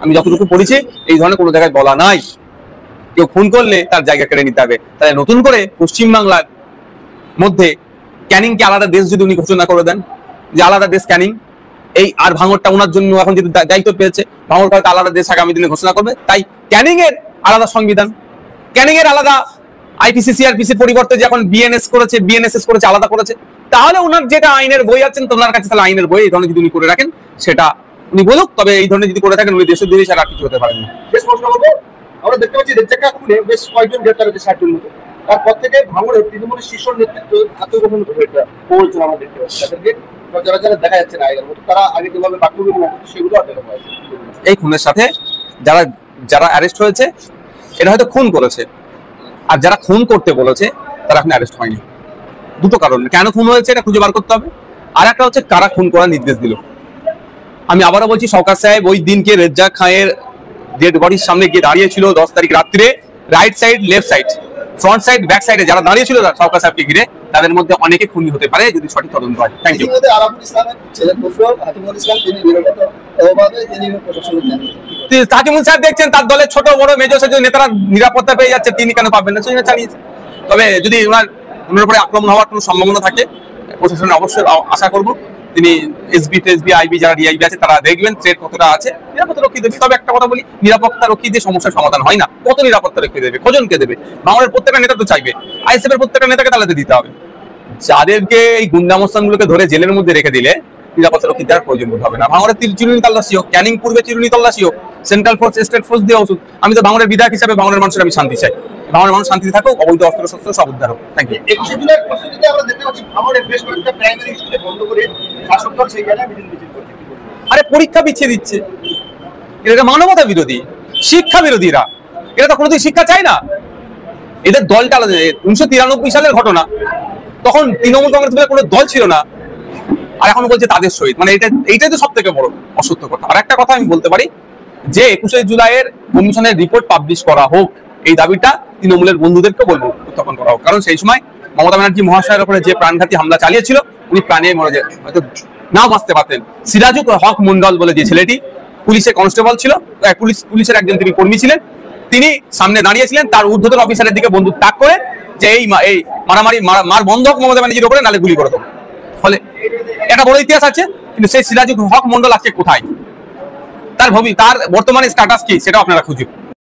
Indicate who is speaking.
Speaker 1: আমি যতটুকু পড়েছি এই ধরনের কোনো জায়গায় বলা নাই কেউ খুন করলে তার জায়গা কেড়ে নিতে হবে। তাহলে নতুন করে পশ্চিমবাংলার মধ্যে ক্যানিংকে আলাদা দেশ যদি উনি ঘোষণা করে দেন যে আলাদা দেশ ক্যানিং, এই আর ভাঙড়টা ওনার জন্য এখন যদি দায়িত্ব পেয়েছে, ভাঙড় হয়তো আলাদা দেশ আগামী দিনে ঘোষণা করবে। তাই ক্যানিং এর আলাদা সংবিধান, ক্যানিং এর আলাদা আইপিসি সিআরপিসির পরিবর্তে যে এখন বিএনএস করেছে, বিএনএসএস করেছে, আলাদা করেছে। তাহলে ওনার যেটা আইনের বই আছেন তো ওনার কাছে তাহলে আইনের বই এই ধরনের যদি উনি করে রাখেন সেটা উনি বলুক। তবে এই ধরনের যদি করে থাকেন উনি দেশের বিদেশ আর কিছু হতে পারেন না।
Speaker 2: আমরা দেখতে পাচ্ছি রেজ্জাকা খুনে বেশ কয়েকজন গ্রেপ্তার হয়েছে 60 জন মতো। তারপর থেকে ভাঙড়ের তৃণমূলের শীর্ষ নেতৃত্ব আত্মগোপন করেছে আমরা দেখতে পাচ্ছি। তাদেরকে যারা যারা দেখা যাচ্ছে না আগের মতো, তারা আগে যেভাবে বাক্যগুলো সেগুলো আর দেখা পাচ্ছে।
Speaker 1: এই খুনের সাথে যারা যারা অ্যারেস্ট হয়েছে এটা হয়তো খুন করেছে, আর যারা খুন করতে বলেছে তারা এখন অ্যারেস্ট হয়নি। দুটো কারণ, কেন খুন হয়েছে এটা খুঁজে বার করতে হবে, আর একটা হচ্ছে কারা খুন করার নির্দেশ দিল। আমি আবারও বলছি, সরকার সাহেব ওই দিনকে রেজ্জাক খানের ডেড বডির সামনে গিয়ে দাঁড়িয়েছিল 10 তারিখ রাত্রে, right side, left side, front side, back সাইডে যারা দাঁড়িয়েছিল সরকার সাহেবকে ঘিরে, তাদের মধ্যে অনেকে খুনি হতে পারে যদি সঠিক তদন্ত হয়। Thank you. তাকিমুল সাহেব দেখছেন তার দলের ছোট বড় মেজর সেজর নেতারা নিরাপত্তা পেয়ে যাচ্ছে, তিনি কেন পাবেন না? চালিয়েছে। তবে যদি ওনার উপরে আক্রমণ হওয়ার কোনো সম্ভাবনা থাকে প্রশাসনে অবশ্যই আশা করবো তিনি এসবি টেসবি আইবি যারা ডিআইবি আছে তারা দেখবেন থ্রেট কতটা আছে, নিরাপত্তা রক্ষী দেবে। তবে একটা কথা বলি, নিরাপত্তা রক্ষী দিয়ে সমস্যার সমাধান হয় না। কত নিরাপত্তা রক্ষী দেবে, কজনকে দেবে? বাংলার প্রত্যেকটা নেতা তো চাইবে, আইএসএফ এর প্রত্যেকটা নেতাকে তাহলে দিতে হবে। যাদেরকে এই গুন্ডামস্তানগুলোকে ধরে জেলের মধ্যে রেখে দিলে নিরাপত্তা রক্ষী দেওয়ার প্রয়োজন বোধ হবে না। ভাঙড়ের চিরুনি তল্লাশি হোক, ক্যানিং পূর্বে চিরুনি তল্লাশি হোক, সেন্ট্রাল ফোর্স, স্টেট ফোর্স দিয়ে ওষুধ। আমি তো ভাঙড়ের বিধায়ক হিসাবে ভাঙড়ের মানুষের আমি শান্তি চাই, ভাঙড়ের মানুষ শান্তিতে থাকুক, অবৈধ অস্ত্র শস্ত্র সব উদ্ধার হোক। Thank you.
Speaker 2: 21 জুলাই প্রস্তুতিতে আমরা দেখতে পাচ্ছি ভাঙড়ের বেশ কয়েকটা প্রাইমারি স্কুলে বন্ধ করে শাসক দল সেই জায়গায় মিছিল করছে।
Speaker 1: আরে পরীক্ষা পিছিয়ে দিচ্ছে, এটা মানবতা বিরোধী, শিক্ষা বিরোধীরা। এরা তো কোনোদিন শিক্ষা চায় না। এদের দলটা 1993 সালের ঘটনা, তখন তৃণমূল কংগ্রেস বলে কোনো দল ছিল না, আর এখন বলছে তাদের সহিত। মানে এইটাই তো সব থেকে বড় অসত্য কথা। আর একটা কথা আমি বলতে পারি যে 21 জুলাইয়ের কমিশনের রিপোর্ট পাবলিশ করা হোক, এই দাবিটা তৃণমূলের বন্ধুদেরকে বলবো উত্থাপন করা হোক। কারণ সেই সময় মমতা ব্যানার্জি মহাশয়ের উপরে যে প্রাণঘাতী হামলা চালিয়েছিল উনি প্রাণে মরে যায়, হয়তো নাও বাঁচতে পারতেন। সিরাজুল হক মন্ডল বলে যে ছেলেটি পুলিশের কনস্টেবল ছিল, পুলিশের একজন তিনি কর্মী ছিলেন, তিনি সামনে দাঁড়িয়েছিলেন, তার ঊর্ধ্বতন অফিসারের দিকে বন্দুক তাক করে যে এই মারামারি মার বন্ধ হোক মমতা ব্যানার্জির উপরে, নালে গুলি করে দেবো। ফলে একটা বড় ইতিহাস আছে, কিন্তু সেই সিরাজুল হক মন্ডল আজকে কোথায়, তার বর্তমানে স্ট্যাটাস কি সেটা আপনারা খুঁজুন।